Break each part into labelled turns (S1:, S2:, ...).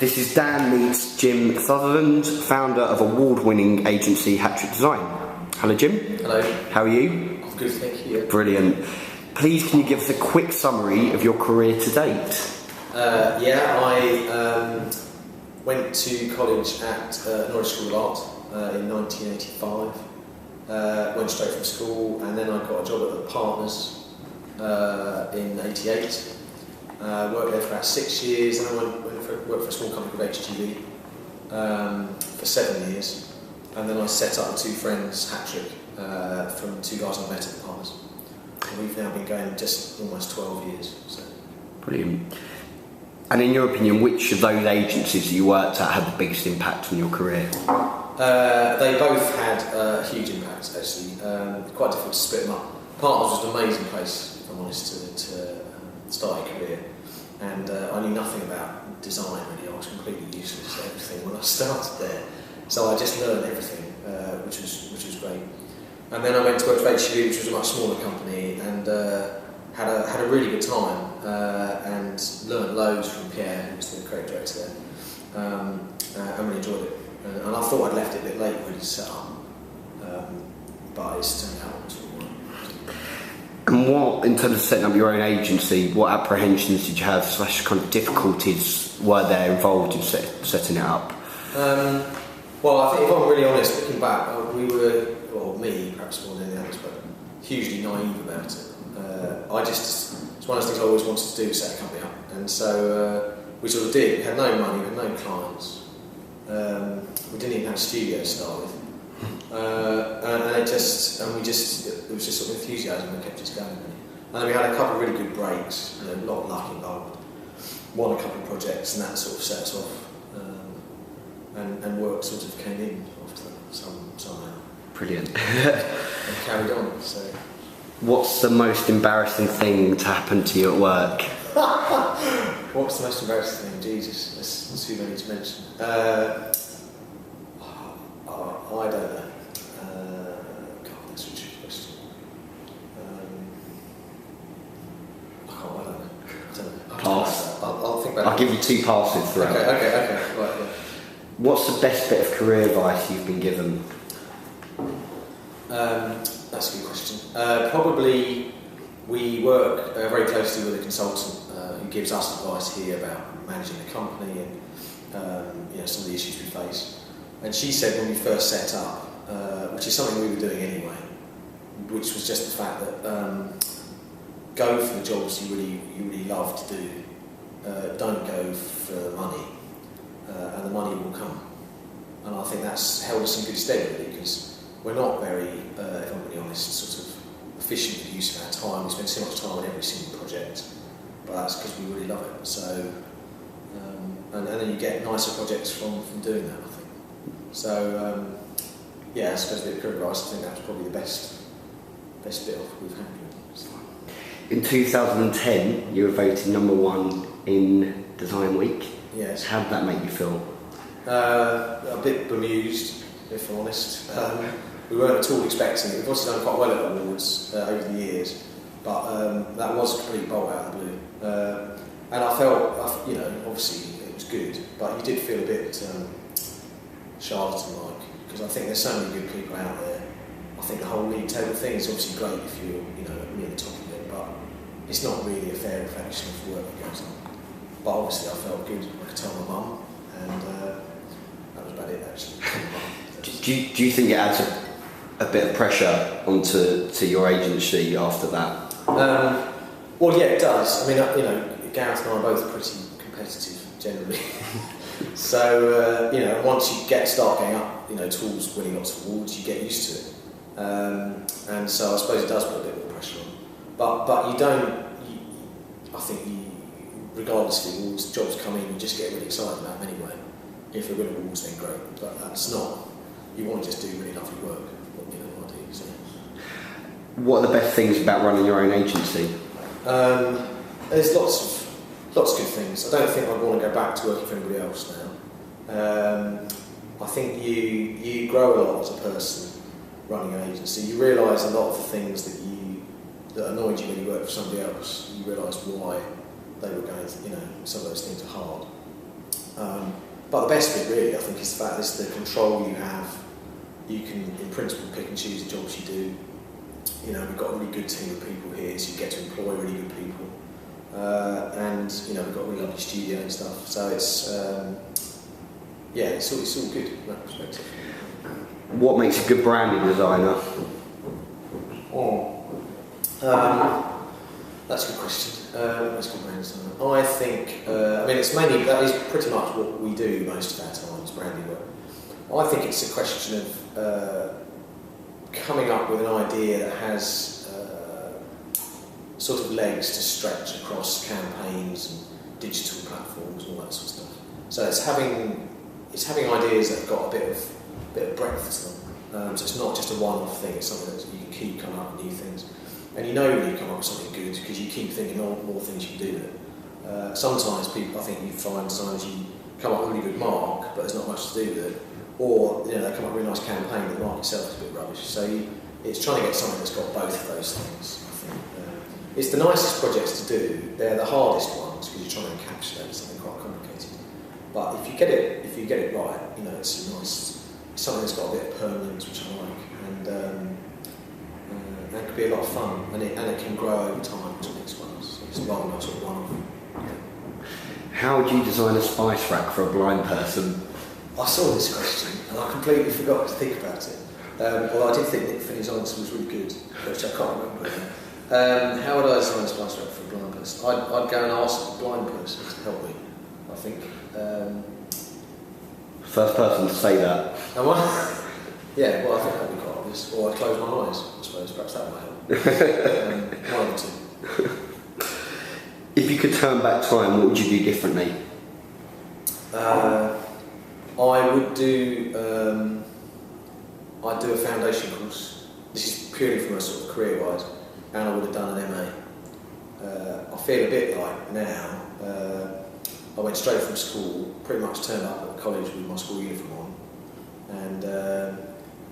S1: This is Dan meets Jim Sutherland, founder of award-winning agency Hat-Trick Design. Hello, Jim.
S2: Hello.
S1: How are you?
S2: I'm good, thank you.
S1: Brilliant. Please, can you give us a quick summary of your career to date?
S2: I went to college at Norwich School of Art in 1985. Went straight from school, and then I got a job at the Partners in '88. Worked there for about 6 years, and I worked for a small company called HGV for 7 years, and then I set up with two friends Hat-Trick from two guys I met at the Partners. And we've now been going just almost 12 years. So.
S1: Brilliant. And in your opinion, which of those agencies that you worked at had the biggest impact on your career?
S2: They both had a huge impact, actually. Quite difficult to split them up. Partners was an amazing place, if I'm honest, to start a career. And I knew nothing about design, really. I was completely useless at everything when I started there. So I just learned everything, which was great. And then I went to work for HGV, which was a much smaller company, and had a really good time and learned loads from Pierre, who was the creative director there, and really enjoyed it. And I thought I'd left it a bit late really to set up, but it's turned out to work.
S1: And what, in terms of setting up your own agency, what apprehensions did you have, / kind of difficulties were there involved in setting it up?
S2: Well, I think if I'm really honest, looking back, we were, or me perhaps more than any others, but hugely naive about it. It's one of those things I always wanted to do, set a company up, and so we sort of did. We had no money, we had no clients, we didn't even have a studio to start with, and it was just sort of enthusiasm that kept us going. And then we had a couple of really good breaks, a lot of luck involved, won a couple of projects, and that sort of set us off, and work sort of came in after that somehow.
S1: Brilliant.
S2: And carried on. So.
S1: What's the most embarrassing thing to happen to you at work?
S2: What's the most embarrassing thing? Jesus, that's too many to mention. I don't know. God, that's a tricky question. I don't know.
S1: Pass.
S2: I'll think about it.
S1: I'll give you 2 passes for that.
S2: Okay. Right, yeah.
S1: What's the best bit of career advice you've been given?
S2: That's a good question. Probably we work very closely with a consultant who gives us advice here about managing the company and some of the issues we face. And she said when we first set up, which is something we were doing anyway, which was just the fact that go for the jobs you really love to do. Don't go for money, and the money will come. And I think that's held us in good stead, really, because we're not very, if I'm really honest, sort of efficient with the use of our time. We spend so much time on every single project, but that's because we really love it. So, and then you get nicer projects from doing that, I think. So, I suppose the career advice, I think that's probably the best bit of we've had. So.
S1: In 2010, you were voted #1 in Design Week.
S2: Yes.
S1: How did that make you feel?
S2: A bit bemused, if I'm honest. We weren't at all expecting it. We've obviously done quite well at awards over the years, but that was a complete bolt out of the blue. And I felt, obviously it was good, but you did feel a bit charlatan-like, because I think there's so many good people out there. I think the whole league table thing is obviously great if you're, near the top of it, but it's not really a fair reflection of the work that goes on. But obviously I felt good. I could tell my mum, and that was about it, actually.
S1: Do you think it adds a bit of pressure onto your agency after that?
S2: Well, yeah, it does. I mean, Gareth and I are both pretty competitive generally. So, once you start getting up, towards winning lots of awards, you get used to it. And so I suppose it does put a bit more pressure on. But you don't, regardless of the awards, jobs come in, you just get really excited about them anyway. If we win awards, then great. But that's not, you want to just do really lovely work. So.
S1: What are the best things about running your own agency?
S2: There's lots of good things. I don't think I'd want to go back to working for anybody else now. I think you grow a lot as a person running an agency. You realise a lot of the things that annoyed you when you worked for somebody else. You realise why they were going. Some of those things are hard. But the best bit really, I think, is the fact is the control you have. You can, in principle, pick and choose the jobs you do. You know, we've got a really good team of people here, so you get to employ really good people. And, you know, we've got a really lovely studio and stuff. So it's, yeah, it's all good from that perspective.
S1: What makes a good branding designer?
S2: That's a good question. That's a good branding designer. I think, I mean, it's mainly, that is pretty much what we do most of our time, is branding work. I think it's a question of coming up with an idea that has sort of legs to stretch across campaigns and digital platforms and all that sort of stuff. So it's having ideas that have got a bit of breadth to them. So it's not just a one-off thing. It's something that you can keep coming up with new things. And you know when you come up with something good because you keep thinking more things you can do with it. Sometimes people, I think you find sometimes you come up with a really good mark, but there's not much to do with it. Or, you know, they come up with a really nice campaign, but the mark itself is a bit rubbish. So it's trying to get something that's got both of those things, I think. It's the nicest projects to do. They're the hardest ones because you're trying to encapsulate something quite complicated. But if you get it right, you know, it's something that's got a bit of permanence, which I like, and it can be a lot of fun, and it can grow over time, which makes fun. So it's rather not sort of one-off.
S1: How would you design a spice rack for a blind person?
S2: I saw this question and I completely forgot to think about it. Well, I did think Nick Finney's answer was really good, which I can't remember. How would I design a spice rack for a blind person? I'd go and ask a blind person to help me, I think.
S1: First person to say that.
S2: Am I? Yeah, well, I think that'd be quite obvious. Or I'd close my eyes, I suppose. Perhaps that might help. One or two.
S1: If you could turn back time, what would you do differently?
S2: I would do. I'd do a foundation course. This is purely from a sort of career-wise, and I would have done an MA. I feel a bit like now. I went straight from school, pretty much turned up at the college with my school uniform on, and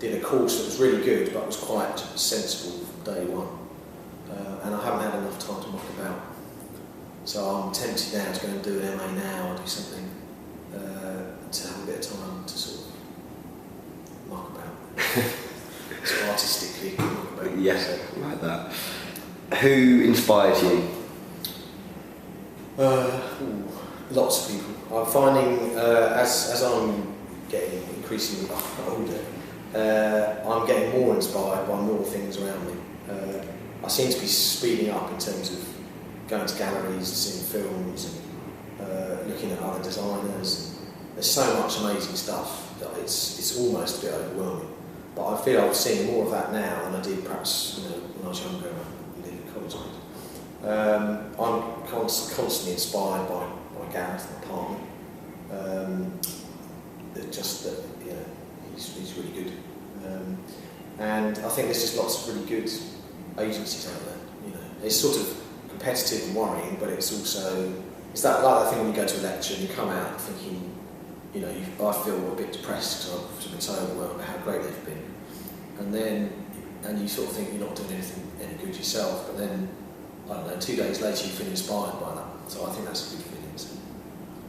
S2: did a course that was really good, but was quite sensible from day one. And I haven't had enough time to muck about. So I'm tempted now to go and do an MA now or do something to have a bit of time to sort of muck about. So artistically muck about.
S1: Yes, so. Like that. Who inspires you?
S2: Lots of people. I'm finding as I'm getting increasingly older, I'm getting more inspired by more things around me. I seem to be speeding up in terms of going to galleries, seeing films, and looking at other designers. There's so much amazing stuff that it's almost a bit overwhelming. But I feel I'm seeing more of that now than I did perhaps when I was younger and living in college. I'm constantly inspired by Gareth, my partner. He's really good. And I think there's just lots of really good agencies out there. You know, it's sort of competitive and worrying, but it's also like that thing when you go to a lecture and you come out thinking, you know, I feel a bit depressed because I've been so overwhelmed by how great they've been, and you sort of think you're not doing any good yourself, but then I don't know, 2 days later you feel inspired by that. So I think that's a good feeling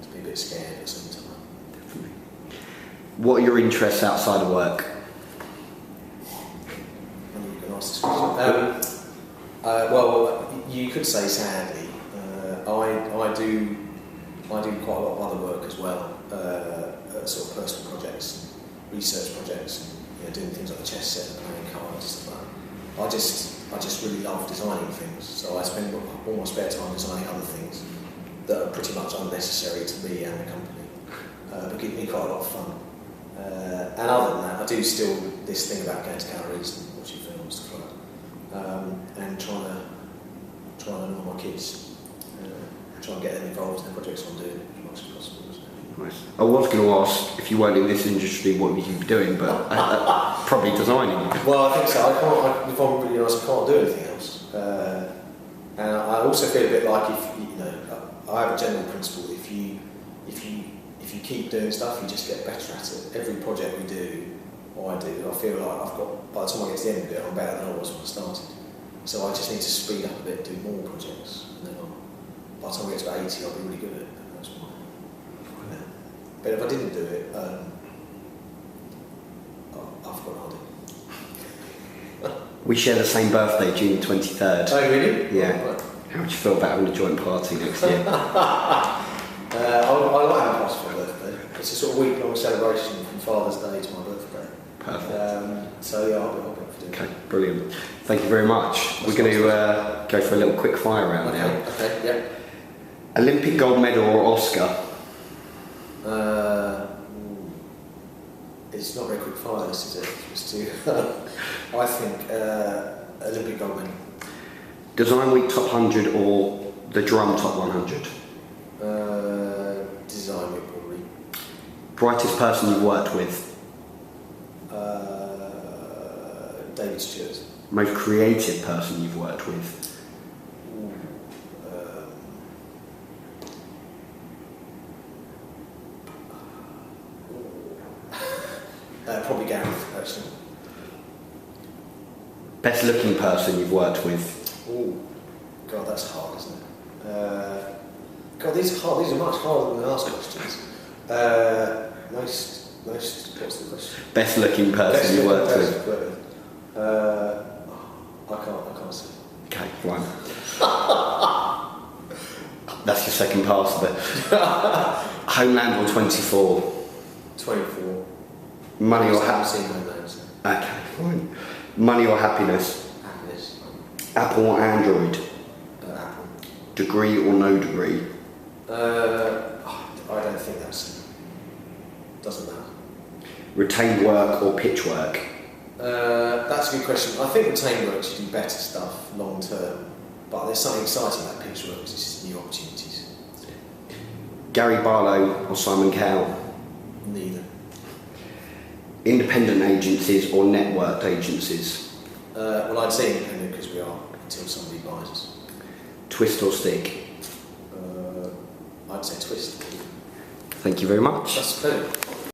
S2: to be a bit scared at the same time.
S1: Definitely. What are your interests outside of work?
S2: You can ask this question. Well, you could say sadly, I do quite a lot of other work as well, sort of personal projects, research projects, and doing things like the chess set and playing cards and stuff like that. I just really love designing things, so I spend all my spare time designing other things that are pretty much unnecessary to me and the company, but give me quite a lot of fun. And other than that, I do still this thing about going to galleries and watching films and stuff like that, and trying to know my kids. Try and get them involved in the projects I'm doing as much as possible.
S1: Nice. I was going to ask if you weren't in this industry, what would you be doing? But probably designing.
S2: Well, I think so. If I'm really honest, I can't do anything else. And I also feel a bit like I have a general principle. If you keep doing stuff, you just get better at it. Every project we do, or I do, I feel like I've got. By the time I get to the end of it, I'm better than I was when I started. So I just need to speed up a bit, do more projects, and then by the time I get to 80, I'll be really good at it. That's why. But if I didn't do it, I've got an idea.
S1: We share the same birthday, June 23rd.
S2: Oh, really?
S1: Yeah.
S2: Right.
S1: How would you feel about having a joint party next year?
S2: I like having a party for my birthday. It's a sort of week-long celebration from Father's Day to my birthday.
S1: Perfect.
S2: So yeah, I'll be up for doing
S1: Okay, brilliant. Thank you very much. We're going to go for a little quick fire round now.
S2: Okay, yeah.
S1: Olympic gold medal or Oscar?
S2: It's not very quick fire, this is it? Just to, I think Olympic gold medal.
S1: Design Week Top 100 or the Drum Top 100?
S2: Design Week, probably.
S1: Brightest person you've worked with?
S2: David Stewart.
S1: Most creative person you've worked with?
S2: Probably Gareth, actually.
S1: Best looking person you've worked with?
S2: Oh, God, that's hard, isn't it? God, these are hard. These are much harder than the last questions. Most. What's the question?
S1: Best looking person you worked with?
S2: I can't say.
S1: Okay, fine. That's your second pass of it. Homeland or 24?
S2: 24.
S1: Money or
S2: haven't
S1: happiness?
S2: seen Homeland. So.
S1: Okay, fine. Money or happiness?
S2: Happiness.
S1: Apple or Android?
S2: Apple.
S1: Degree or no degree?
S2: I don't think doesn't matter.
S1: Retained work or pitch work?
S2: That's a good question. I think retained work should do better stuff long term, but there's something exciting about pitch work because it's new opportunities.
S1: Gary Barlow or Simon Cowell?
S2: Neither.
S1: Independent agencies or networked agencies?
S2: Well, I'd say independent because we are until somebody buys us.
S1: Twist or stick?
S2: I'd say twist.
S1: Thank you very much.
S2: That's clear.